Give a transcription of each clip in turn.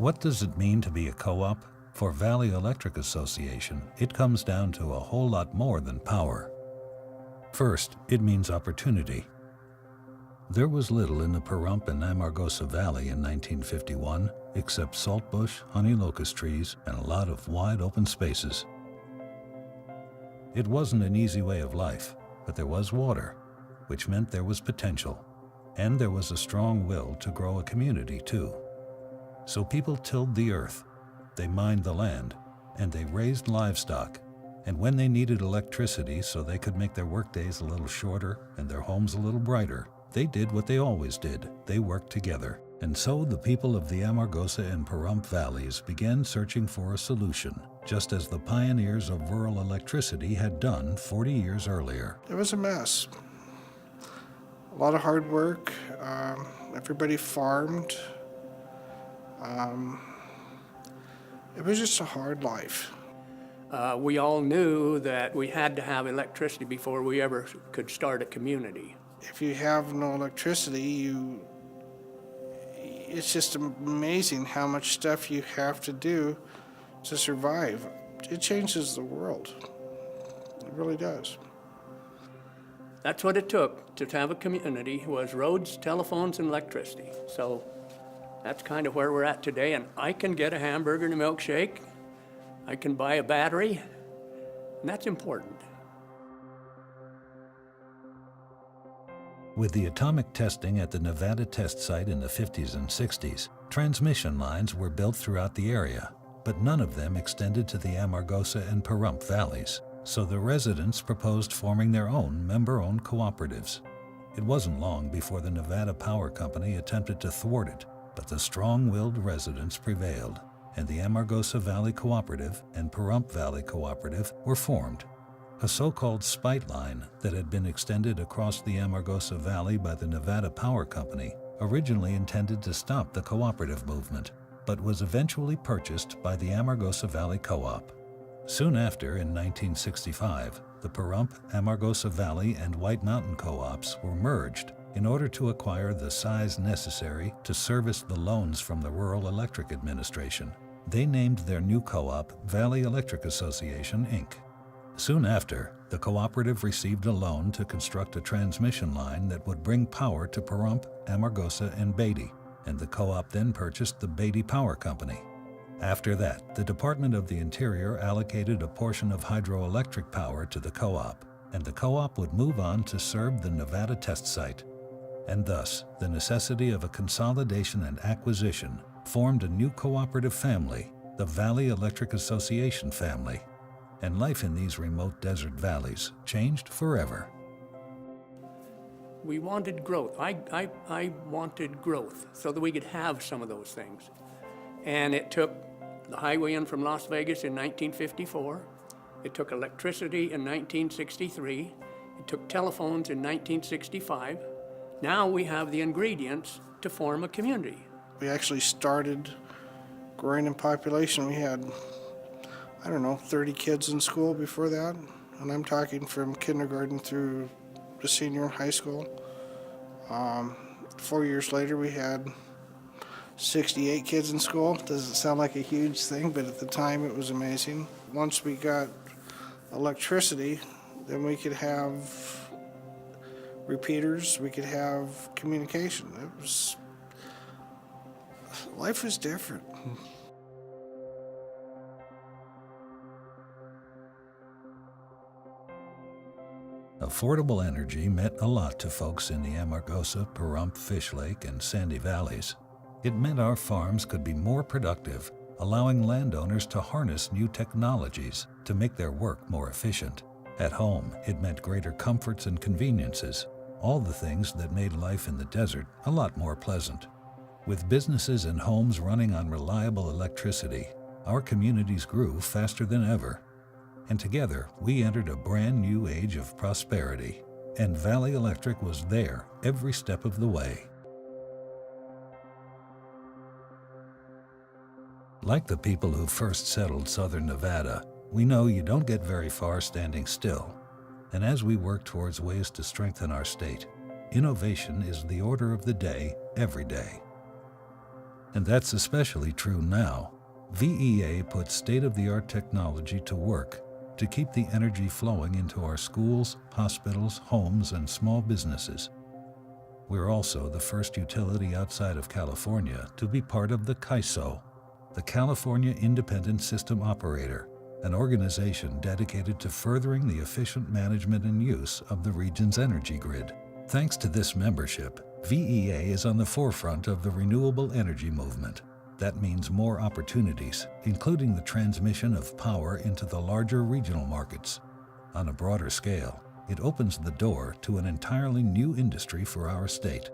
What does it mean to be a co-op? For Valley Electric Association, it comes down to a whole lot more than power. First, it means opportunity. There was little in the Pahrump and Amargosa Valley in 1951 except saltbush, honey locust trees, and a lot of wide open spaces. It wasn't an easy way of life, but there was water, which meant there was potential, and there was a strong will to grow a community too. So people tilled the earth, they mined the land, and they raised livestock. And when they needed electricity so they could make their workdays a little shorter and their homes a little brighter, they did what they always did. They worked together. And so the people of the Amargosa and Pahrump valleys began searching for a solution, just as the pioneers of rural electricity had done 40 years earlier. It was a mess. A lot of hard work. Everybody farmed. It was just a hard life. We all knew that we had to have electricity before we ever could start a community. If you have no electricity, it's just amazing how much stuff you have to do to survive. It changes the world. It really does. That's what it took to have a community, was roads, telephones, and electricity. So that's kind of where we're at today, and I can get a hamburger and a milkshake. I can buy a battery, and that's important. With the atomic testing at the Nevada test site in the 50s and 60s, transmission lines were built throughout the area, but none of them extended to the Amargosa and Pahrump valleys. So the residents proposed forming their own member-owned cooperatives. It wasn't long before the Nevada Power Company attempted to thwart it, but the strong-willed residents prevailed, and the Amargosa Valley Cooperative and Pahrump Valley Cooperative were formed. A so-called spite line that had been extended across the Amargosa Valley by the Nevada Power Company, originally intended to stop the cooperative movement, but was eventually purchased by the Amargosa Valley Co-op. Soon after, in 1965, the Pahrump, Amargosa Valley, and White Mountain Co-ops were merged in order to acquire the size necessary to service the loans from the Rural Electric Administration. They named their new co-op Valley Electric Association, Inc. Soon after, the cooperative received a loan to construct a transmission line that would bring power to Pahrump, Amargosa, and Beatty, and the co-op then purchased the Beatty Power Company. After that, the Department of the Interior allocated a portion of hydroelectric power to the co-op, and the co-op would move on to serve the Nevada test site. And thus, the necessity of a consolidation and acquisition formed a new cooperative family, the Valley Electric Association family. And life in these remote desert valleys changed forever. We wanted growth. I wanted growth so that we could have some of those things. And it took the highway in from Las Vegas in 1954. It took electricity in 1963. It took telephones in 1965. Now we have the ingredients to form a community. We actually started growing in population. We had 30 kids in school before that. And I'm talking from kindergarten through the senior in high school. 4 years later, we had 68 kids in school. Doesn't sound like a huge thing, but at the time it was amazing. Once we got electricity, then we could have repeaters, we could have communication. Life was different. Affordable energy meant a lot to folks in the Amargosa, Pahrump, Fish Lake, and Sandy Valleys. It meant our farms could be more productive, allowing landowners to harness new technologies to make their work more efficient. At home, it meant greater comforts and conveniences, all the things that made life in the desert a lot more pleasant. With businesses and homes running on reliable electricity, our communities grew faster than ever. And together, we entered a brand new age of prosperity, and Valley Electric was there every step of the way. Like the people who first settled southern Nevada, we know you don't get very far standing still. And as we work towards ways to strengthen our state, innovation is the order of the day every day. And that's especially true now. VEA puts state-of-the-art technology to work to keep the energy flowing into our schools, hospitals, homes, and small businesses. We're also the first utility outside of California to be part of the CAISO, the California Independent System Operator, an organization dedicated to furthering the efficient management and use of the region's energy grid. Thanks to this membership, VEA is on the forefront of the renewable energy movement. That means more opportunities, including the transmission of power into the larger regional markets. On a broader scale, it opens the door to an entirely new industry for our state.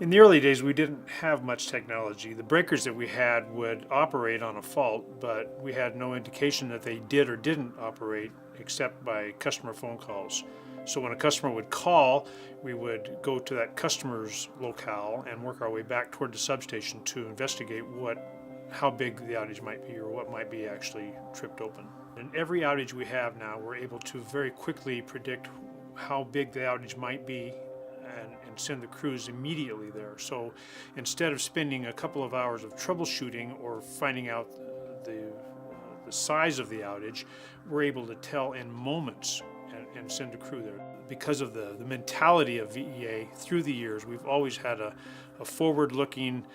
In the early days, we didn't have much technology. The breakers that we had would operate on a fault, but we had no indication that they did or didn't operate except by customer phone calls. So when a customer would call, we would go to that customer's locale and work our way back toward the substation to investigate how big the outage might be or what might be actually tripped open. In every outage we have now, we're able to very quickly predict how big the outage might be and send the crews immediately there. So instead of spending a couple of hours of troubleshooting or finding out the size of the outage, we're able to tell in moments and send a crew there. Because of the mentality of VEA through the years, we've always had a forward-looking,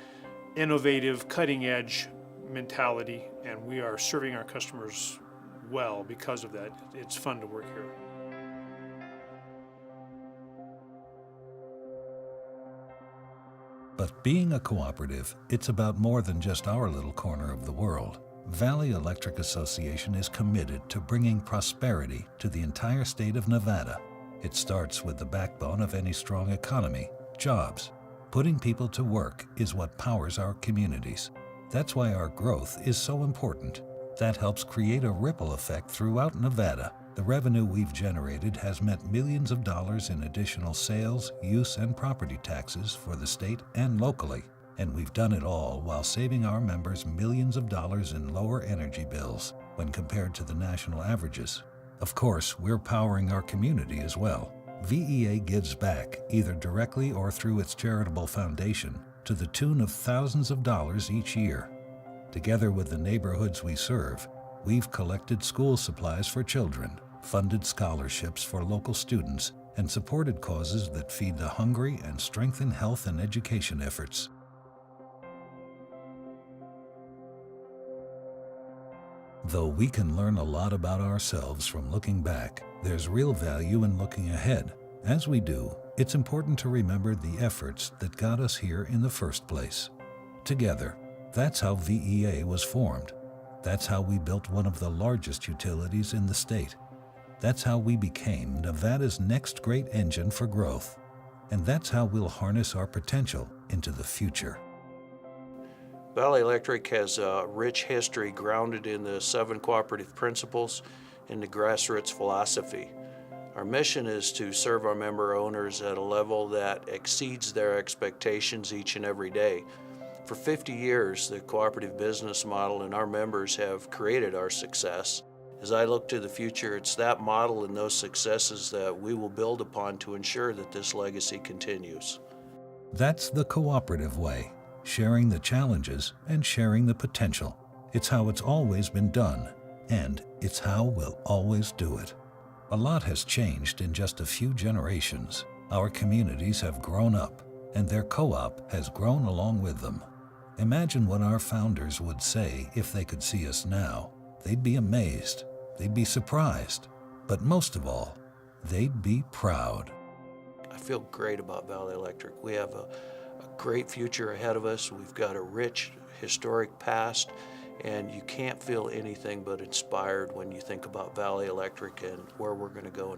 innovative, cutting-edge mentality, and we are serving our customers well because of that. It's fun to work here. But being a cooperative, it's about more than just our little corner of the world. Valley Electric Association is committed to bringing prosperity to the entire state of Nevada. It starts with the backbone of any strong economy, jobs. Putting people to work is what powers our communities. That's why our growth is so important. That helps create a ripple effect throughout Nevada. The revenue we've generated has meant millions of dollars in additional sales, use, and property taxes for the state and locally. And we've done it all while saving our members millions of dollars in lower energy bills when compared to the national averages. Of course, we're powering our community as well. VEA gives back, either directly or through its charitable foundation, to the tune of thousands of dollars each year. Together with the neighborhoods we serve, we've collected school supplies for children, funded scholarships for local students, and supported causes that feed the hungry and strengthen health and education efforts. Though we can learn a lot about ourselves from looking back, there's real value in looking ahead. As we do, it's important to remember the efforts that got us here in the first place. Together, that's how VEA was formed. That's how we built one of the largest utilities in the state. That's how we became Nevada's next great engine for growth. And that's how we'll harness our potential into the future. Valley Electric has a rich history grounded in the 7 cooperative principles and the grassroots philosophy. Our mission is to serve our member owners at a level that exceeds their expectations each and every day. For 50 years, the cooperative business model and our members have created our success. As I look to the future, it's that model and those successes that we will build upon to ensure that this legacy continues. That's the cooperative way, sharing the challenges and sharing the potential. It's how it's always been done, and it's how we'll always do it. A lot has changed in just a few generations. Our communities have grown up, and their co-op has grown along with them. Imagine what our founders would say if they could see us now. They'd be amazed, they'd be surprised, but most of all, they'd be proud. I feel great about Valley Electric. We have a great future ahead of us. We've got a rich, historic past, and you can't feel anything but inspired when you think about Valley Electric and where we're going to go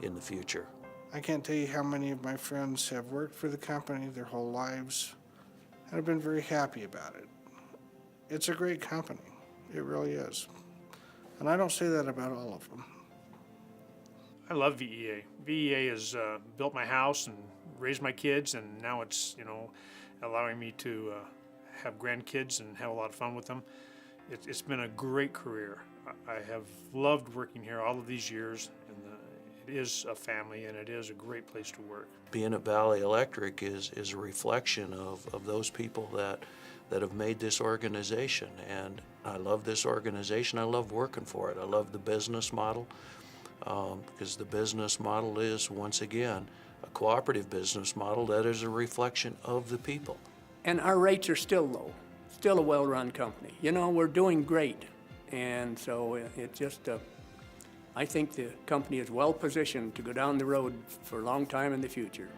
in the future. I can't tell you how many of my friends have worked for the company their whole lives and have been very happy about it. It's a great company. It really is. And I don't say that about all of them. I love VEA. VEA has built my house and raised my kids, and now it's, allowing me to have grandkids and have a lot of fun with them. It's been a great career. I have loved working here all of these years, and is a family, and it is a great place to work. Being at Valley Electric is a reflection of those people that have made this organization. And I love this organization. I love working for it. I love the business model, because the business model is, once again, a cooperative business model that is a reflection of the people. And our rates are still low, still a well-run company. You know, we're doing great. And so it's just, I think the company is well positioned to go down the road for a long time in the future.